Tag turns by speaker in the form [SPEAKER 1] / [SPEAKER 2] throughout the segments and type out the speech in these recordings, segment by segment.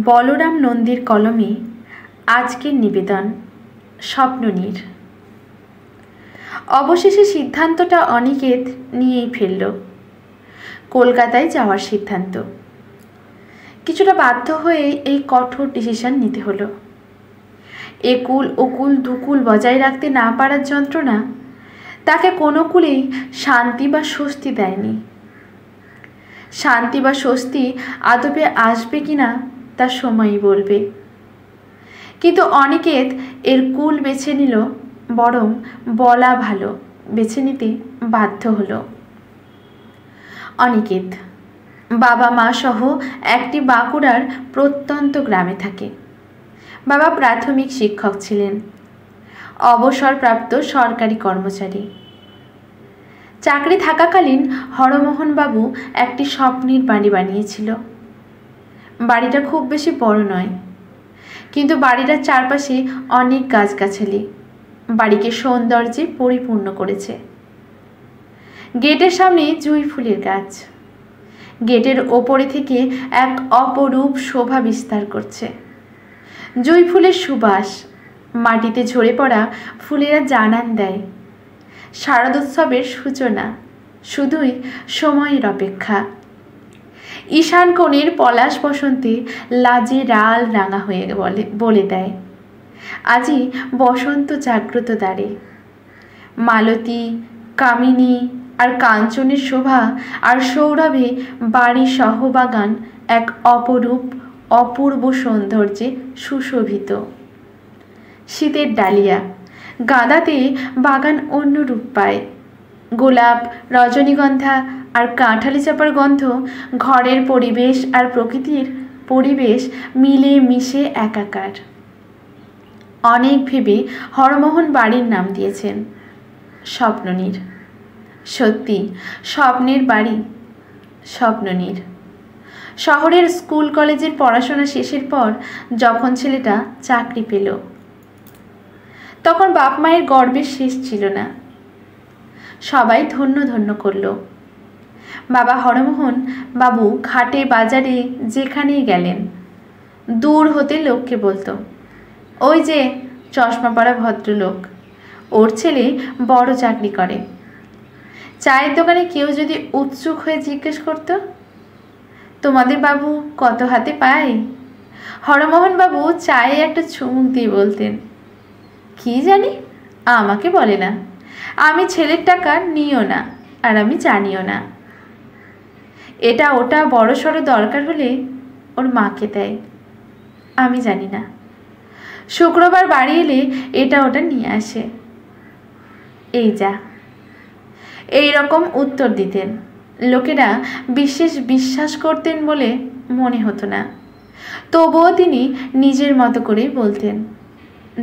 [SPEAKER 1] বলরাম নন্দীর কলমে আজকের নিবেদন স্বপ্ননীড়। অবশেষে সিদ্ধান্তটা অনিকেত নিয়েই ফেলল, কলকাতায় যাওয়ার সিদ্ধান্ত। কিছুটা বাধ্য হয়ে এই কঠোর ডিসিশন নিতে হলো। একুল ওকুল দুকুল বজায় রাখতে না পারার যন্ত্রণা তাকে কোনো কুলেই শান্তি বা স্বস্তি দেয়নি। শান্তি বা স্বস্তি আদপে আসবে কিনা তা সময়ই বলবে। কিন্তু অনিকেত এর কুল বেছে নিল, বরং বলা ভালো বেছে নিতে বাধ্য হলো। অনিকেত বাবা মা সহ একটি বাঁকুড়ার প্রত্যন্ত গ্রামে থাকে। বাবা প্রাথমিক শিক্ষক ছিলেন, অবসরপ্রাপ্ত সরকারি কর্মচারী। চাকরি থাকাকালীন হরমোহনবাবু একটি স্বপ্নের বাড়ি বানিয়েছিল। বাড়িটা খুব বেশি বড় নয়, কিন্তু বাড়িটার চারপাশে অনেক গাছগাছালি বাড়িকে সৌন্দর্যে পরিপূর্ণ করেছে। গেটের সামনে জুঁই ফুলের গাছ গেটের ওপরে থেকে এক অপরূপ শোভা বিস্তার করছে। জুঁই ফুলের সুবাস মাটিতে ঝরে পড়া ফুলেরা জানান দেয় শারদোৎসবের সূচনা শুধুই সময়ের অপেক্ষা। ঈশান কোণের পলাশ বসন্তে লাজে রাল রাঙা হয়ে বলে দেয় আজই বসন্ত জাগ্রত দ্বারে। মালতী, কামিনী আর কাঞ্চনের শোভা আর সৌরভে বাড়ি সহবাগান এক অপূর্ব সৌন্দর্যে সুশোভিত। শীতের ডালিয়া গাঁদাতে বাগান অন্য রূপ পায়। গোলাপ, রজনীগন্ধা আর কাঁঠালি চাপার গন্ধ ঘরের পরিবেশ আর প্রকৃতির পরিবেশ মিলে মিশে একাকার। অনেক ভেবে হরমোহন বাড়ির নাম দিয়েছেন স্বপ্ননীড়। সত্যি স্বপ্নের বাড়ি স্বপ্ননীড়। শহরের স্কুল কলেজের পড়াশোনা শেষের পর যখন ছেলেটা চাকরি পেল, তখন বাপ মায়ের গর্বের শেষ ছিল না। সবাই ধন্য ধন্য করল। বাবা হরমোহন বাবু ঘাটে বাজারে যেখানেই গেলেন দূর হতে লোককে বলতো, ওই যে চশমা পরা ভদ্রলোক, ওর ছেলে বড় চাকরি করে। চায়ের দোকানে কেউ যদি উৎসুক হয়ে জিজ্ঞেস করত, তোমাদের বাবু কত হাতে পায়, হরমোহন বাবু চায়ে একটা চুমুক দিয়ে বলতেন, কি জানি, আমাকে বলে না, আমি ছেলের টাকা নিও না আর আমি জানিও না। এটা ওটা বড় সড়ো দরকার হলে ওর মাকে দেয়, আমি জানি না। শুক্রবার বাড়ি এলে এটা ওটা নিয়ে আসে, এই যা। এই রকম উত্তর দিতেন। লোকেরা বিশেষ বিশ্বাস করতেন বলে মনে হতো না, তবুও তিনি নিজের মতো করেই বলতেন,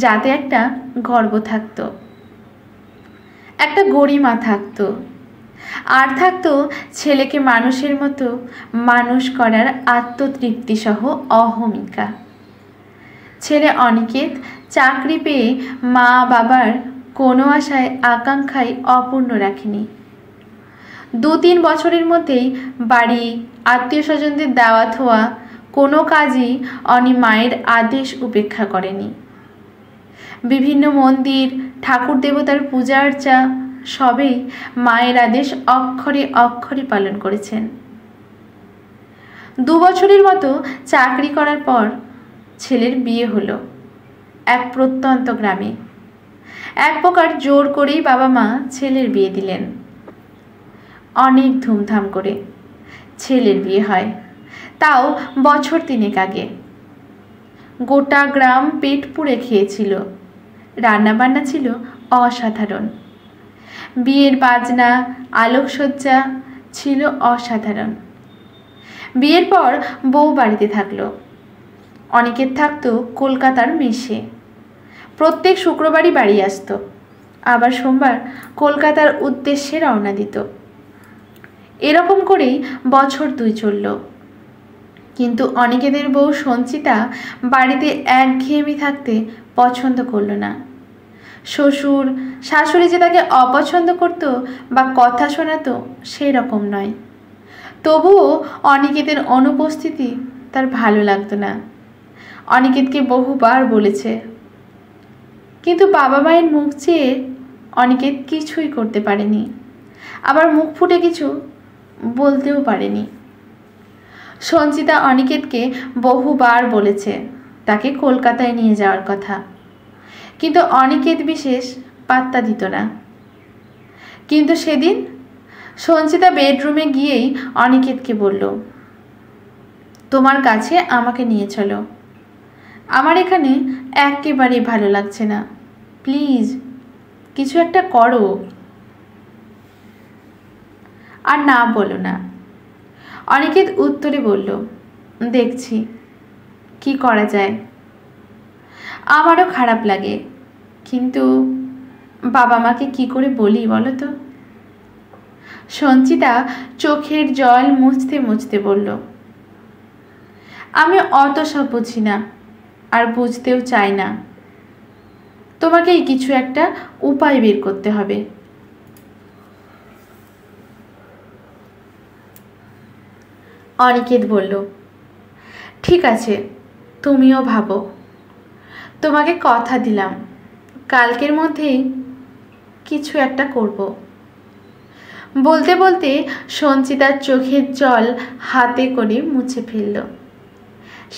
[SPEAKER 1] যাতে একটা গর্ব থাকতো, একটা গরিমা থাকতো, আর থাকতো ছেলেকে মানুষের মতো মানুষ করার আত্মতৃপ্তি সহ অহমিকা। ছেলে অনিকেত চাকরি পেয়ে মা বাবার কোনো আশায় আকাঙ্ক্ষায় অপূর্ণ রাখেনি। 2-3 বছরের মধ্যেই বাড়ি, আত্মীয় স্বজনদের দাওয়াত হওয়া কোনো কাজই অনি মায়ের আদেশ উপেক্ষা করেনি। বিভিন্ন মন্দির, ঠাকুর দেবতার পূজা আর্চা সবেই মায়ের আদেশ অক্ষরে অক্ষরে পালন করেছেন। 2 বছরের মতো চাকরি করার পর ছেলের বিয়ে হলো এক প্রত্যন্ত গ্রামে। এক প্রকার জোর করেই বাবা মা ছেলের বিয়ে দিলেন। অনেক ধুমধাম করে ছেলের বিয়ে হয়, তাও বছর 3 আগে। গোটা গ্রাম পেট পুড়ে খেয়েছিল। রান্নাবান্না ছিল অসাধারণ। বিয়ের বাজনা, আলোকসজ্জা ছিল অসাধারণ। বিয়ের পর বউ বাড়িতে থাকলো। অনিকেত থাকতো কলকাতার মেসে। প্রত্যেক শুক্রবারই বাড়ি আসতো, আবার সোমবার কলকাতার উদ্দেশ্যে রওনা দিত। এরকম করেই বছর 2 চলল। কিন্তু অনিকেতের বউ সঞ্চিতা বাড়িতে একঘেয়েমি থাকতে পছন্দ করল না। শ্বশুর শাশুড়ি যে তাকে অপছন্দ করত বা কথা শোনাতো সেই রকম নয়, তবুও অনিকেতের অনুপস্থিতি তার ভালো লাগতো না। অনিকেতকে বহুবার বলেছে, কিন্তু বাবা মায়ের মুখ চেয়ে অনিকেত কিছুই করতে পারেনি, আবার মুখ ফুটে কিছু বলতেও পারেনি। সঞ্চিতা অনিকেতকে বহুবার বলেছে তাকে কলকাতায় নিয়ে যাওয়ার কথা, কিন্তু অনিকেত বিশেষ পাত্তা দিত না। কিন্তু সেদিন সঞ্চিতা বেডরুমে গিয়েই অনিকেতকে বলল, তোমার কাছে আমাকে নিয়ে চলো, আমার এখানে একেবারেই ভালো লাগছে না, প্লিজ কিছু একটা করো। আর না বলো না। অনিকেত উত্তরে বলল, দেখছি কি করা যায়। আমারও খারাপ লাগে, কিন্তু বাবা মাকে কি করে বলি বলো তো। সঞ্চিতা চোখের জল মুছতে মুছতে বলল, আমি অত সব বুঝি না, আর বুঝতেও চাই না। তোমাকেই কিছু একটা উপায় বের করতে হবে। অনিকেত বলল, ঠিক আছে, তুমিও ভাবো। তোমাকে কথা দিলাম কালকের মধ্যেই কিছু একটা করব। বলতে বলতে সঞ্চিতার চোখের জল হাতে করে মুছে ফেলল।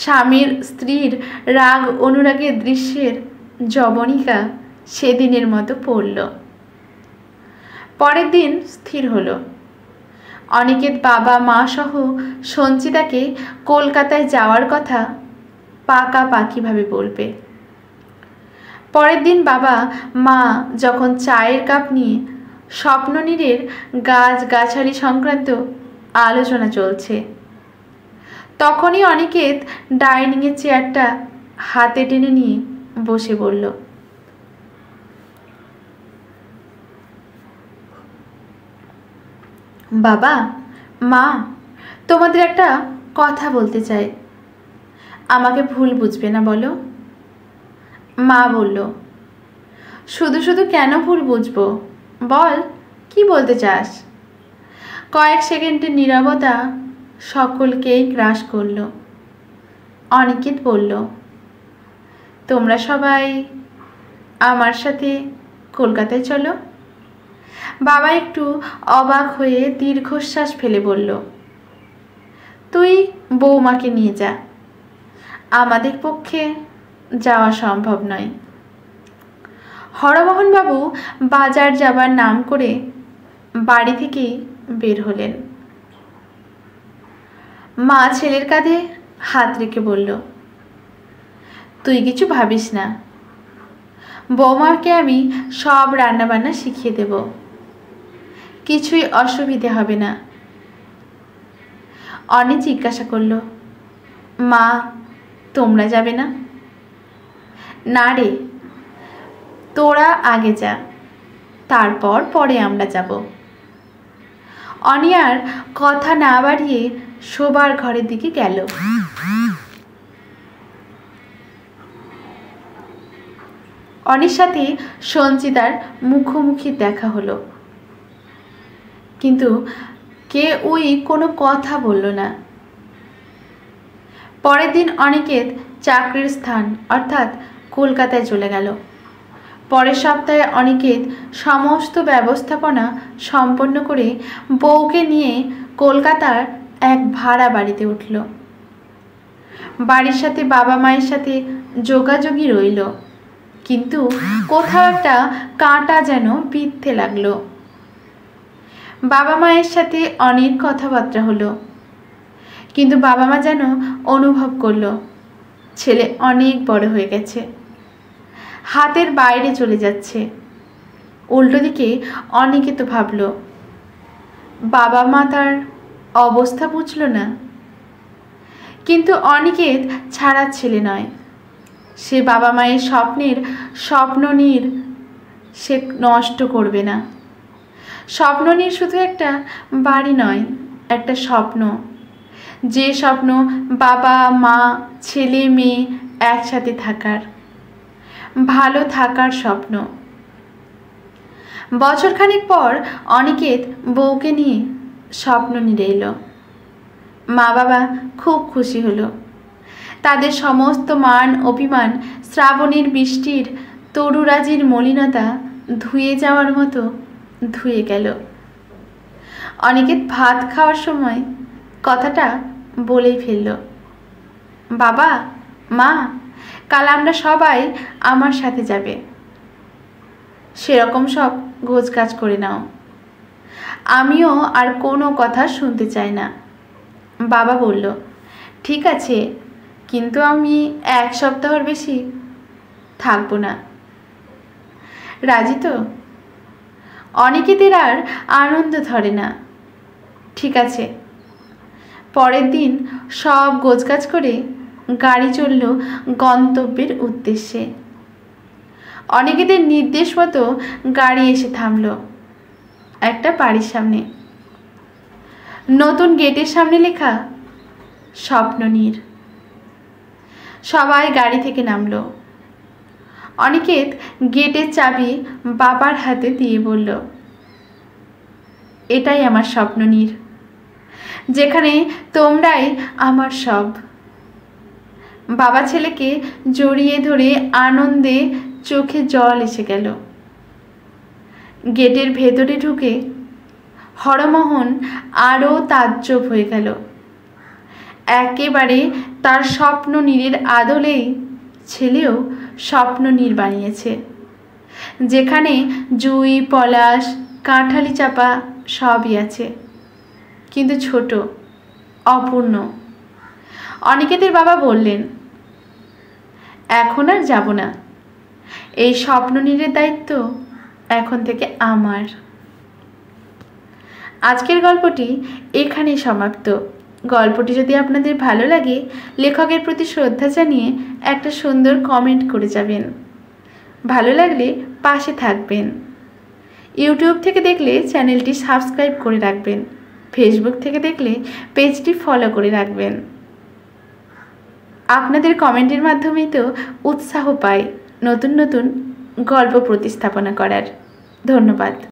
[SPEAKER 1] স্বামীর স্ত্রীর রাগ অনুরাগের দৃশ্যের জবনিকা সেদিনের মতো পড়ল। পরের দিন স্থির হলো, অনিকেত বাবা মা সহ সঞ্চিতাকে কলকাতায় যাওয়ার কথা পাকাপাকিভাবে বলবে। পরের দিন বাবা মা যখন চায়ের কাপ নিয়ে স্বপ্ননীরের গাছগাছালি সংক্রান্ত আলোচনা চলছে, তখনই অনিকেত ডাইনিংয়ের চেয়ারটা হাতে টেনে নিয়ে বসে বলল, বাবা মা, তোমাদের একটা কথা বলতে চাই, আমাকে ভুল বুঝবে না বলো। মা বলল, শুধু শুধু কেন ভুল বুঝবো, বল কি বলতে চাস। কয়েক সেকেন্ডের নীরবতা সকলকেই গ্রাস করল। অনিকেত বলল, তোমরা সবাই আমার সাথে কলকাতায় চলো। বাবা একটু অবাক হয়ে দীর্ঘশ্বাস ফেলে বলল, তুই বৌমাকে নিয়ে যা, আমাদের পক্ষে যাওয়া সম্ভব নয়। হরমোহনবাবু বাজার যাবার নাম করে বাড়ি থেকেই বের হলেন। মা ছেলের কাঁধে হাত রেখে বলল, তুই কিছু ভাবিস না, বৌমাকে আমি সব রান্নাবান্না শিখিয়ে দেব, কিছুই অসুবিধে হবে না। অনি জিজ্ঞাসা করল, মা তোমরা যাবে না? না রে, তোরা আগে যা, তারপর পরে আমরা যাব। অনি আর কথা না বাড়িয়ে শোবার ঘরের দিকে গেল। অনির সাথে সঞ্চিতার মুখোমুখি দেখা হলো, কিন্তু ওই কোনো কথা বলল না। পরের দিন অনিকেত চাকরির স্থান অর্থাৎ কলকাতায় চলে গেল। পরের সপ্তাহে অনিকেত সমস্ত ব্যবস্থাপনা সম্পন্ন করে বউকে নিয়ে কলকাতার এক ভাড়া বাড়িতে উঠল। বাড়ির সাথে বাবা মায়ের সাথে যোগাযোগই রইল, কিন্তু কোথাও একটা কাঁটা যেন বিঁধতে লাগলো। বাবা মায়ের সাথে অনেক কথাবার্তা হলো, কিন্তু বাবা মা যেন অনুভব করলো ছেলে অনেক বড় হয়ে গেছে, হাতের বাইরে চলে যাচ্ছে। উল্টো দিকে অনিকেত ভাবল, বাবা মা তার অবস্থা বুঝল না। কিন্তু অনিকেত ছাড়ার ছেলে নয়, সে বাবা মায়ের স্বপ্নের স্বপ্ননীর সে নষ্ট করবে না। স্বপ্ননীর শুধু একটা বাড়ি নয়, একটা স্বপ্ন, যে স্বপ্ন বাবা মা ছেলে মেয়ে একসাথে থাকার, ভালো থাকার স্বপ্ন। বছরখানেক পর অনিকেত বউকে নিয়ে স্বপ্ননীরে এলো। মা বাবা খুব খুশি হলো। তাদের সমস্ত মান অভিমান শ্রাবণের বৃষ্টির তরুরাজির মলিনতা ধুয়ে যাওয়ার মতো ধুয়ে গেল। অনিকেত ভাত খাওয়ার সময় কথাটা বলেই ফেলল, বাবা মা, কাল আমরা সবাই আমার সাথে যাবে, সেরকম সব গোছগাছ করে নাও। আমিও আর কোনো কথা শুনতে চাই না। বাবা বলল, ঠিক আছে, কিন্তু আমি 1 সপ্তাহর বেশি থাকবো না। রাজি তো? অনিকেতের আর আনন্দ ধরে না। ঠিক আছে। পরের দিন সব গোছগাছ করে গাড়ি চলল গন্তব্যের উদ্দেশ্যে। অনিকেতের নির্দেশ মতো গাড়ি এসে থামল একটা বাড়ির সামনে। নতুন গেটের সামনে লেখা স্বপ্ননীর। সবাই গাড়ি থেকে নামল। অনিকেত গেটের চাবি বাবার হাতে দিয়ে বলল, এটাই আমার স্বপ্ননীর, যেখানে তোমরাই আমার সব। বাবা ছেলেকে জড়িয়ে ধরে আনন্দে চোখে জল এসে গেল। গেটের ভেতরে ঢুকে হরমোহন আরও তাজ্জব হয়ে গেল। একেবারে তার স্বপ্ননীরের আদলেই ছেলেও স্বপ্ননীর বানিয়েছে, যেখানে জুঁই পলাশ কাঁঠালি চাপা সবই আছে, কিন্তু ছোট, অপূর্ণ। অনিকেতের বাবা বললেন, এখন আর যাব না, এই স্বপ্ননীরের দায়িত্ব এখন থেকে আমার। আজকের গল্পটি এখানেই সমাপ্ত। গল্পটি যদি আপনাদের ভালো লাগে, লেখকের প্রতি শ্রদ্ধা জানিয়ে একটা সুন্দর কমেন্ট করে যাবেন। ভালো লাগলে পাশে থাকবেন। ইউটিউব থেকে দেখলে চ্যানেলটি সাবস্ক্রাইব করে রাখবেন। ফেসবুক থেকে দেখলে পেজটি ফলো করে রাখবেন। আপনাদের কমেন্টের মাধ্যমেই তো উৎসাহ পাই নতুন নতুন গল্প প্রতিস্থাপনা করার। ধন্যবাদ।